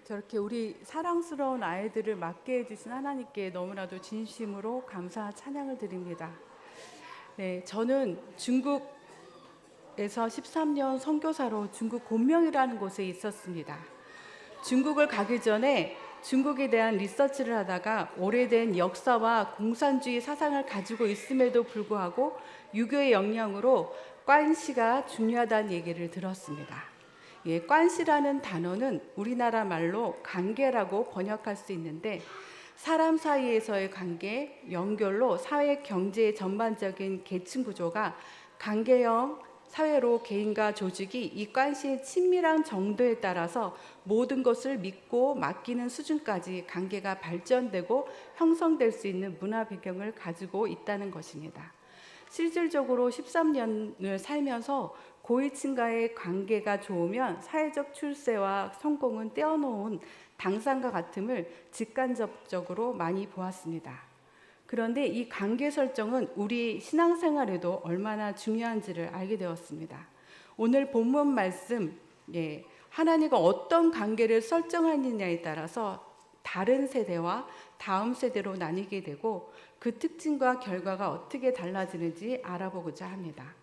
저렇게 우리 사랑스러운 아이들을 맡게 해주신 하나님께 너무나도 진심으로 감사 찬양을 드립니다. 네, 저는 중국에서 13년 선교사로 중국 곤명이라는 곳에 있었습니다. 중국을 가기 전에 중국에 대한 리서치를 하다가 오래된 역사와 공산주의 사상을 가지고 있음에도 불구하고 유교의 영향으로 관시가 중요하다는 얘기를 들었습니다. 관시라는 단어는 우리나라 말로 관계라고 번역할 수 있는데 사람 사이에서의 관계, 연결로 사회, 경제의 전반적인 계층 구조가 관계형 사회로 개인과 조직이 이 관시의 친밀한 정도에 따라서 모든 것을 믿고 맡기는 수준까지 관계가 발전되고 형성될 수 있는 문화 배경을 가지고 있다는 것입니다. 실질적으로 13년을 살면서 고위층과의 관계가 좋으면 사회적 출세와 성공은 떼어놓은 당상과 같음을 직간접적으로 많이 보았습니다. 그런데 이 관계 설정은 우리 신앙생활에도 얼마나 중요한지를 알게 되었습니다. 오늘 본문 말씀, 하나님과 어떤 관계를 설정하느냐에 따라서 다른 세대와 다음 세대로 나뉘게 되고 그 특징과 결과가 어떻게 달라지는지 알아보고자 합니다.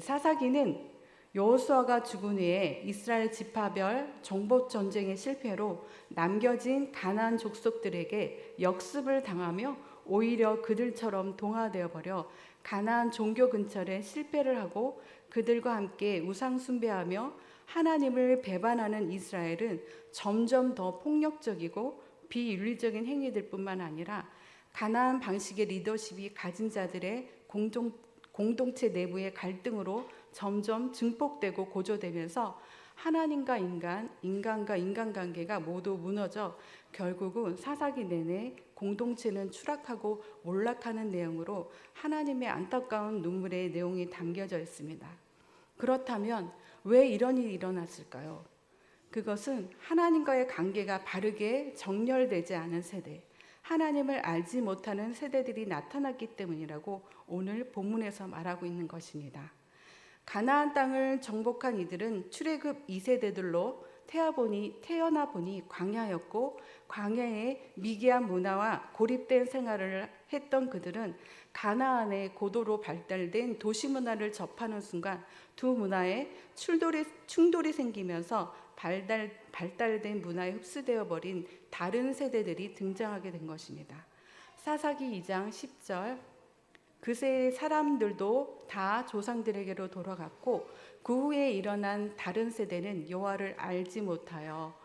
사사기는 여호수아가 죽은 후에 이스라엘 지파별 정복 전쟁의 실패로 남겨진 가나안 족속들에게 역습을 당하며 오히려 그들처럼 동화되어 버려 가나안 종교 근처에 실패를 하고 그들과 함께 우상 숭배하며 하나님을 배반하는 이스라엘은 점점 더 폭력적이고 비윤리적인 행위들뿐만 아니라 가나안 방식의 리더십이 가진 자들의 공동체 내부의 갈등으로 점점 증폭되고 고조되면서 하나님과 인간, 인간과 인간관계가 모두 무너져 결국은 사사기 내내 공동체는 추락하고 몰락하는 내용으로 하나님의 안타까운 눈물의 내용이 담겨져 있습니다. 그렇다면 왜 이런 일이 일어났을까요? 그것은 하나님과의 관계가 바르게 정렬되지 않은 세대, 하나님을 알지 못하는 세대들이 나타났기 때문이라고 오늘 본문에서 말하고 있는 것입니다. 가나안 땅을 정복한 이들은 출애굽 2세대들로 태어나 보니 광야였고 광야의 미개한 문화와 고립된 생활을 했던 그들은 가나안의 고도로 발달된 도시 문화를 접하는 순간 두 문화에 충돌이 생기면서 발달된 문화에 흡수되어 버린 다른 세대들이 등장하게 된 것입니다. 사사기 2장 10절 그새 사람들도 다 조상들에게로 돌아갔고 그 후에 일어난 다른 세대는 여호와를 알지 못하여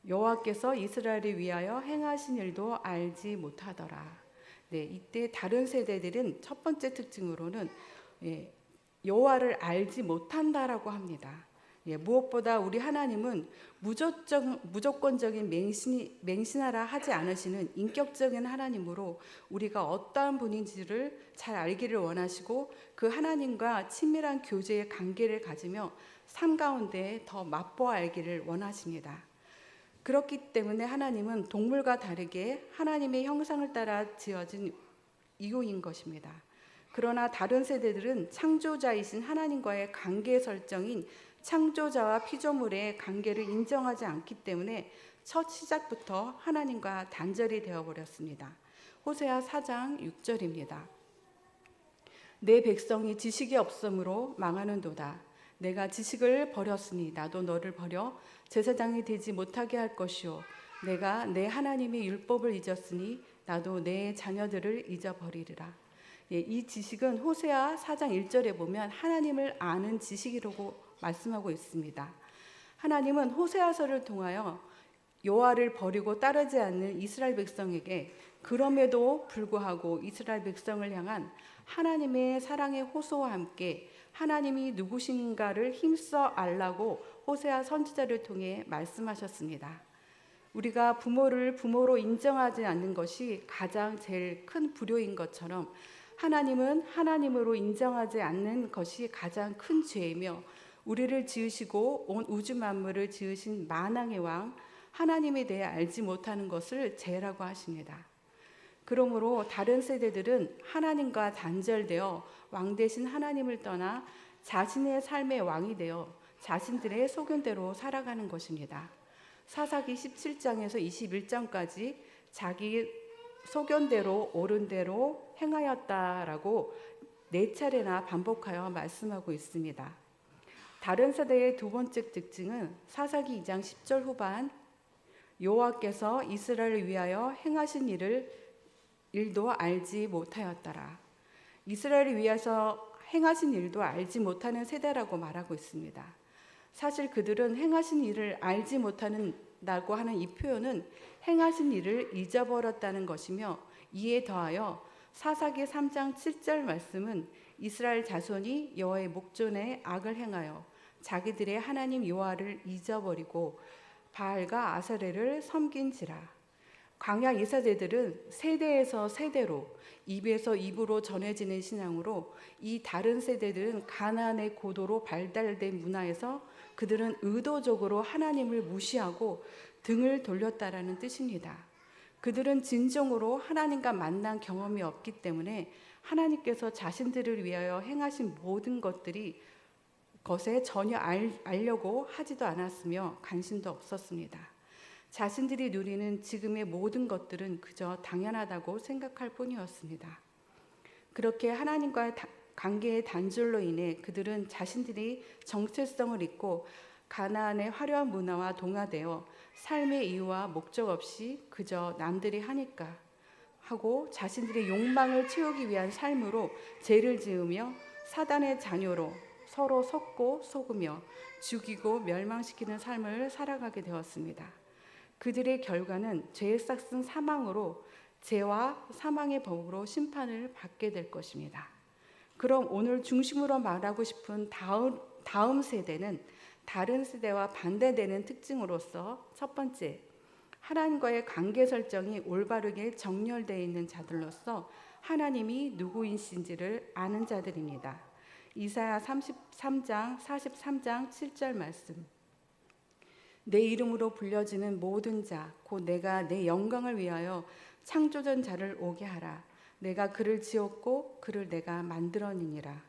여호와께서 이스라엘을 위하여 행하신 일도 알지 못하더라. 이때 다른 세대들은 첫 번째 특징으로는 여호와를 알지 못한다라고 합니다. 무엇보다 우리 하나님은 무조건적인 맹신하라 하지 않으시는 인격적인 하나님으로 우리가 어떠한 분인지를 잘 알기를 원하시고 그 하나님과 친밀한 교제의 관계를 가지며 삶 가운데 더 맛보아 알기를 원하십니다. 그렇기 때문에 하나님은 동물과 다르게 하나님의 형상을 따라 지어진 이유인 것입니다. 그러나 다른 세대들은 창조자이신 하나님과의 관계 설정인 창조자와 피조물의 관계를 인정하지 않기 때문에 첫 시작부터 하나님과 단절이 되어버렸습니다. 호세아 4장 6절입니다. 내 백성이 지식이 없으므로 망하는도다. 내가 지식을 버렸으니 나도 너를 버려 제사장이 되지 못하게 할 것이요 내가 내 하나님의 율법을 잊었으니 나도 내 자녀들을 잊어버리리라. 이 지식은 호세아 4장 1절에 보면 하나님을 아는 지식이라고 말씀하고 있습니다. 하나님은 호세아서를 통하여 여호와를 버리고 따르지 않는 이스라엘 백성에게 그럼에도 불구하고 이스라엘 백성을 향한 하나님의 사랑의 호소와 함께 하나님이 누구신가를 힘써 알라고 호세아 선지자를 통해 말씀하셨습니다. 우리가 부모를 부모로 인정하지 않는 것이 가장 제일 큰 불효인 것처럼 하나님은 하나님으로 인정하지 않는 것이 가장 큰 죄이며 우리를 지으시고 온 우주 만물을 지으신 만왕의 왕 하나님에 대해 알지 못하는 것을 죄라고 하십니다. 그러므로 다른 세대들은 하나님과 단절되어 왕 대신 하나님을 떠나 자신의 삶의 왕이 되어 자신들의 소견대로 살아가는 것입니다. 사사기 17장에서 21장까지 자기 소견대로 옳은 대로 행하였다라고 4차례나 반복하여 말씀하고 있습니다. 다른 세대의 두 번째 특징은 사사기 2장 10절 후반 여호와께서 이스라엘을 위하여 행하신 일도 알지 못하였더라. 이스라엘을 위해서 행하신 일도 알지 못하는 세대라고 말하고 있습니다. 사실 그들은 행하신 일을 알지 못한다고 하는 이 표현은 행하신 일을 잊어버렸다는 것이며, 이에 더하여 사사기 3장 7절 말씀은 이스라엘 자손이 여호와의 목전에 악을 행하여 자기들의 하나님 여호와를 잊어버리고 바알과 아세레를 섬긴지라. 광야 이세대들은 세대에서 세대로, 입에서 입으로 전해지는 신앙으로, 이 다른 세대들은 가나안의 고도로 발달된 문화에서 그들은 의도적으로 하나님을 무시하고 등을 돌렸다라는 뜻입니다. 그들은 진정으로 하나님과 만난 경험이 없기 때문에 하나님께서 자신들을 위하여 행하신 모든 것에 전혀 알려고 하지도 않았으며 관심도 없었습니다. 자신들이 누리는 지금의 모든 것들은 그저 당연하다고 생각할 뿐이었습니다. 그렇게 하나님과의 관계의 단절로 인해 그들은 자신들이 정체성을 잃고 가나안의 화려한 문화와 동화되어 삶의 이유와 목적 없이 그저 남들이 하니까 하고 자신들의 욕망을 채우기 위한 삶으로 죄를 지으며 사단의 자녀로 서로 섞고 속으며 죽이고 멸망시키는 삶을 살아가게 되었습니다. 그들의 결과는 죄의 싹슨 사망으로 죄와 사망의 법으로 심판을 받게 될 것입니다. 그럼 오늘 중심으로 말하고 싶은 다음 세대는 다른 세대와 반대되는 특징으로서 첫 번째, 하나님과의 관계 설정이 올바르게 정렬되어 있는 자들로서 하나님이 누구이신지를 아는 자들입니다. 이사야 33장 43장 7절 말씀. 내 이름으로 불려지는 모든 자 곧 내가 내 영광을 위하여 창조전 자를 오게 하라. 내가 그를 지었고 그를 내가 만들었느니라.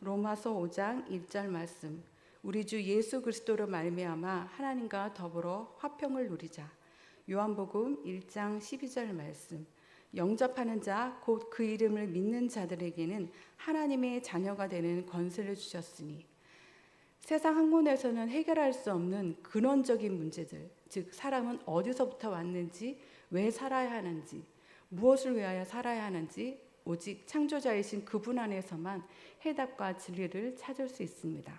로마서 5장 1절 말씀. 우리 주 예수 그리스도로 말미암아 하나님과 더불어 화평을 누리자. 요한복음 1장 12절 말씀. 영접하는 자 곧 그 이름을 믿는 자들에게는 하나님의 자녀가 되는 권세를 주셨으니. 세상 학문에서는 해결할 수 없는 근원적인 문제들, 즉 사람은 어디서부터 왔는지, 왜 살아야 하는지, 무엇을 위하여 살아야 하는지 오직 창조자이신 그분 안에서만 해답과 진리를 찾을 수 있습니다.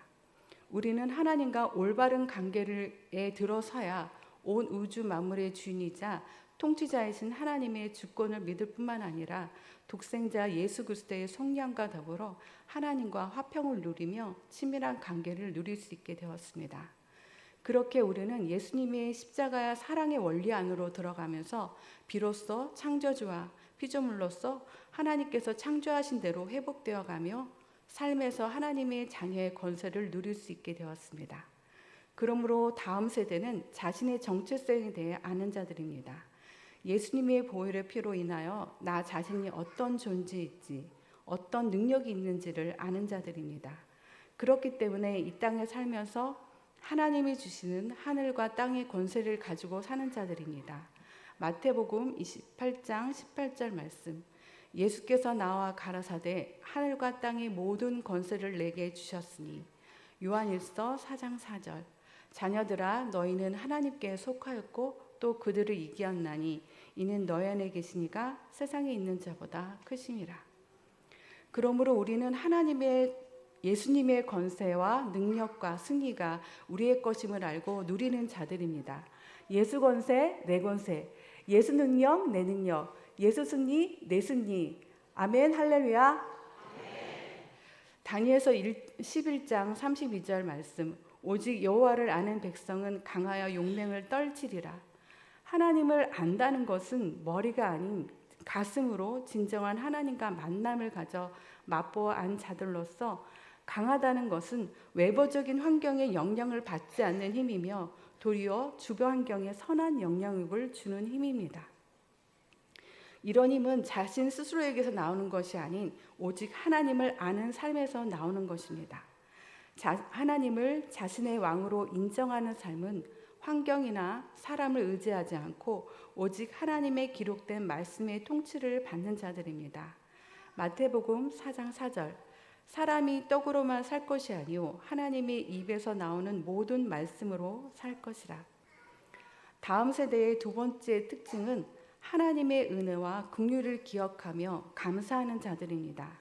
우리는 하나님과 올바른 관계에 들어서야 온 우주 만물의 주인이자 통치자이신 하나님의 주권을 믿을 뿐만 아니라 독생자 예수 그리스도의 속량과 더불어 하나님과 화평을 누리며 친밀한 관계를 누릴 수 있게 되었습니다. 그렇게 우리는 예수님의 십자가와 사랑의 원리 안으로 들어가면서 비로소 창조주와 피조물로서 하나님께서 창조하신 대로 회복되어 가며 삶에서 하나님의 자녀의 권세를 누릴 수 있게 되었습니다. 그러므로 다음 세대는 자신의 정체성에 대해 아는 자들입니다. 예수님의 보혈의 피로 인하여 나 자신이 어떤 존재인지, 어떤 능력이 있는지를 아는 자들입니다. 그렇기 때문에 이 땅에 살면서 하나님이 주시는 하늘과 땅의 권세를 가지고 사는 자들입니다. 마태복음 28장 18절 말씀. 예수께서 나와 가라사대 하늘과 땅의 모든 권세를 내게 주셨으니. 요한일서 4장 4절. 자녀들아 너희는 하나님께 속하였고 또 그들을 이기었나니 이는 너희 안에 계시니가 세상에 있는 자보다 크심이라. 그러므로 우리는 예수님의 권세와 능력과 승리가 우리의 것임을 알고 누리는 자들입니다. 예수 권세, 내 권세, 예수 능력, 내 능력, 예수 승리, 내 승리. 아멘, 할렐루야. 다니엘서 11장 32절 말씀. 오직 여호와를 아는 백성은 강하여 용맹을 떨치리라. 하나님을 안다는 것은 머리가 아닌 가슴으로 진정한 하나님과 만남을 가져 맛보아 안 자들로서 강하다는 것은 외부적인 환경의 영향을 받지 않는 힘이며 도리어 주변 환경에 선한 영향력을 주는 힘입니다. 이런 힘은 자신 스스로에게서 나오는 것이 아닌 오직 하나님을 아는 삶에서 나오는 것입니다. 하나님을 자신의 왕으로 인정하는 삶은 환경이나 사람을 의지하지 않고 오직 하나님의 기록된 말씀의 통치를 받는 자들입니다. 마태복음 4장 4절 사람이 떡으로만 살 것이 아니요 하나님의 입에서 나오는 모든 말씀으로 살 것이라. 다음 세대의 두 번째 특징은 하나님의 은혜와 긍휼을 기억하며 감사하는 자들입니다.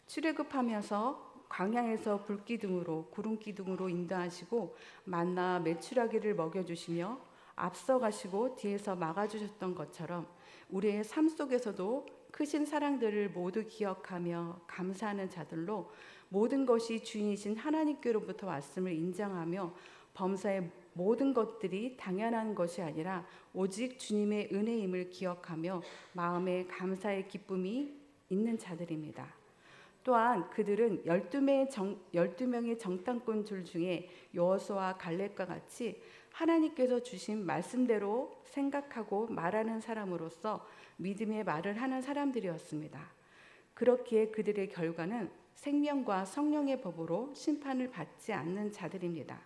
출애굽하면서 광야에서 불기둥으로 구름기둥으로 인도하시고 만나 메추라기를 먹여주시며 앞서가시고 뒤에서 막아주셨던 것처럼 우리의 삶 속에서도 크신 사랑들을 모두 기억하며 감사하는 자들로 모든 것이 주인이신 하나님께로부터 왔음을 인정하며 범사의 모든 것들이 당연한 것이 아니라 오직 주님의 은혜임을 기억하며 마음에 감사의 기쁨이 있는 자들입니다. 또한 그들은 12명의 정탐꾼들 중에 여호수아와 갈렙과 같이 하나님께서 주신 말씀대로 생각하고 말하는 사람으로서 믿음의 말을 하는 사람들이었습니다. 그렇기에 그들의 결과는 생명과 성령의 법으로 심판을 받지 않는 자들입니다.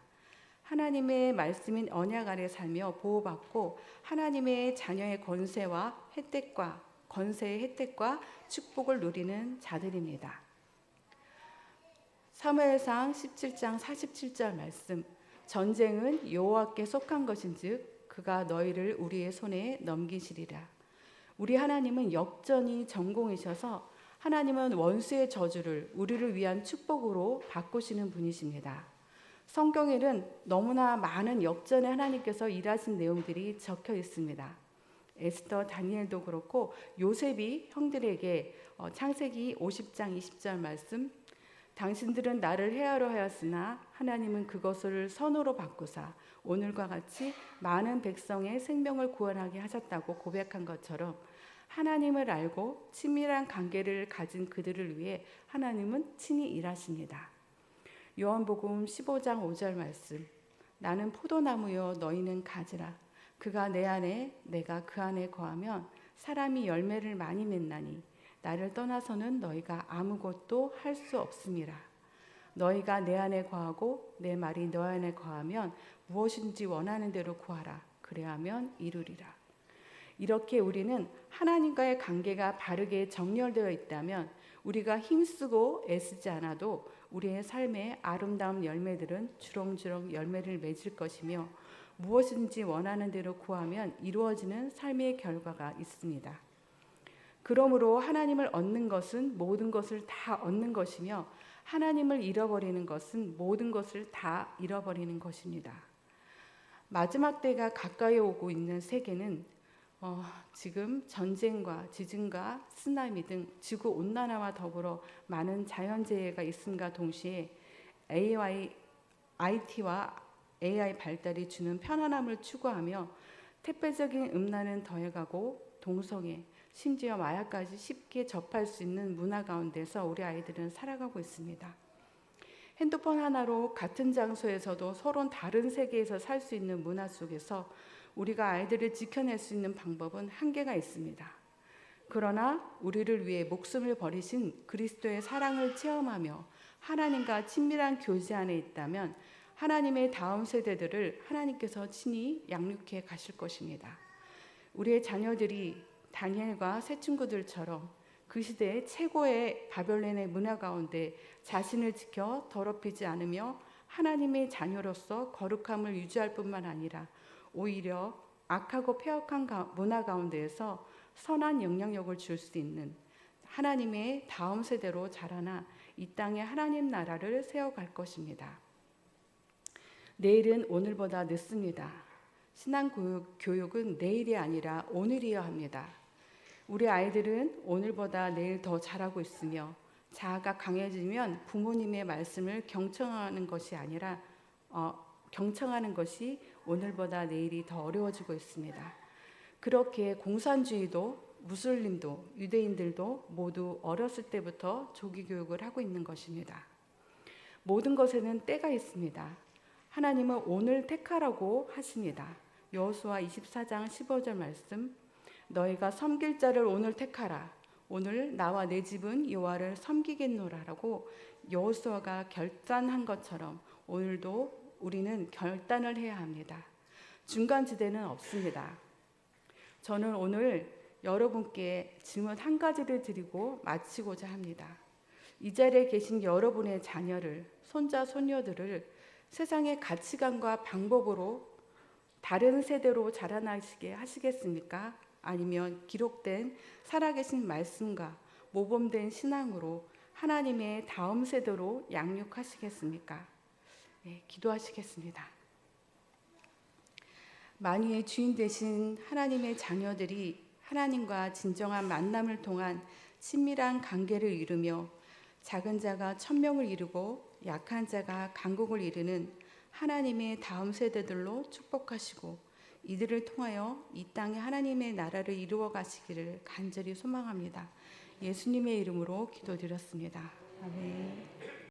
하나님의 말씀인 언약 아래 살며 보호받고 하나님의 자녀의 권세의 혜택과 축복을 누리는 자들입니다. 사무엘상 17장 47절 말씀 전쟁은 여호와께 속한 것인즉 그가 너희를 우리의 손에 넘기시리라. 우리 하나님은 역전이 전공이셔서 하나님은 원수의 저주를 우리를 위한 축복으로 바꾸시는 분이십니다. 성경에는 너무나 많은 역전의 하나님께서 일하신 내용들이 적혀 있습니다. 에스더, 다니엘도 그렇고 요셉이 형들에게 창세기 50장 20절 말씀 당신들은 나를 해하려 하였으나 하나님은 그것을 선으로 바꾸사 오늘과 같이 많은 백성의 생명을 구원하게 하셨다고 고백한 것처럼 하나님을 알고 친밀한 관계를 가진 그들을 위해 하나님은 친히 일하십니다. 요한복음 15장 5절 말씀 나는 포도나무요 너희는 가지라 그가 내 안에 내가 그 안에 거하면 사람이 열매를 많이 맺나니 나를 떠나서는 너희가 아무것도 할 수 없음이라. 너희가 내 안에 거하고 내 말이 너희 안에 거하면 무엇인지 원하는 대로 구하라. 그래야면 이루리라. 이렇게 우리는 하나님과의 관계가 바르게 정렬되어 있다면 우리가 힘쓰고 애쓰지 않아도 우리의 삶의 아름다운 열매들은 주렁주렁 열매를 맺을 것이며 무엇인지 원하는 대로 구하면 이루어지는 삶의 결과가 있습니다. 그러므로 하나님을 얻는 것은 모든 것을 다 얻는 것이며 하나님을 잃어버리는 것은 모든 것을 다 잃어버리는 것입니다. 마지막 때가 가까이 오고 있는 세계는 지금 전쟁과 지진과 쓰나미 등 지구 온난화와 더불어 많은 자연재해가 있음과 동시에 IT와 AI 발달이 주는 편안함을 추구하며 택배적인 음란은 더해가고 동성애, 심지어 마약까지 쉽게 접할 수 있는 문화 가운데서 우리 아이들은 살아가고 있습니다. 핸드폰 하나로 같은 장소에서도 서로 다른 세계에서 살 수 있는 문화 속에서 우리가 아이들을 지켜낼 수 있는 방법은 한계가 있습니다. 그러나 우리를 위해 목숨을 버리신 그리스도의 사랑을 체험하며 하나님과 친밀한 교제 안에 있다면 하나님의 다음 세대들을 하나님께서 친히 양육해 가실 것입니다. 우리의 자녀들이 다니엘과 새 친구들처럼 그 시대의 최고의 바벨론의 문화 가운데 자신을 지켜 더럽히지 않으며 하나님의 자녀로서 거룩함을 유지할 뿐만 아니라 오히려 악하고 폐역한 문화 가운데에서 선한 영향력을 줄 수 있는 하나님의 다음 세대로 자라나 이 땅에 하나님 나라를 세워갈 것입니다. 내일은 오늘보다 늦습니다. 신앙교육은 내일이 아니라 오늘이어야 합니다. 우리 아이들은 오늘보다 내일 더 잘하고 있으며 자아가 강해지면 부모님의 말씀을 경청하는 것이 아니라 경청하는 것이 오늘보다 내일이 더 어려워지고 있습니다. 그렇게 공산주의도 무슬림도 유대인들도 모두 어렸을 때부터 조기 교육을 하고 있는 것입니다. 모든 것에는 때가 있습니다. 하나님은 오늘 택하라고 하십니다. 여호수아 24장 15절 말씀 너희가 섬길 자를 오늘 택하라. 오늘 나와 내 집은 여호와를 섬기겠노라라고 여호수아가 결단한 것처럼 오늘도 우리는 결단을 해야 합니다. 중간지대는 없습니다. 저는 오늘 여러분께 질문 한 가지를 드리고 마치고자 합니다. 이 자리에 계신 여러분의 자녀를, 손자, 손녀들을 세상의 가치관과 방법으로 다른 세대로 자라나시게 하시겠습니까? 아니면 기록된 살아계신 말씀과 모범된 신앙으로 하나님의 다음 세대로 양육하시겠습니까? 네, 기도하시겠습니다. 만유의 주인 되신 하나님의 자녀들이 하나님과 진정한 만남을 통한 친밀한 관계를 이루며 작은 자가 천명을 이루고 약한 자가 강국을 이루는 하나님의 다음 세대들로 축복하시고 이들을 통하여 이 땅에 하나님의 나라를 이루어 가시기를 간절히 소망합니다. 예수님의 이름으로 기도드렸습니다. 아멘.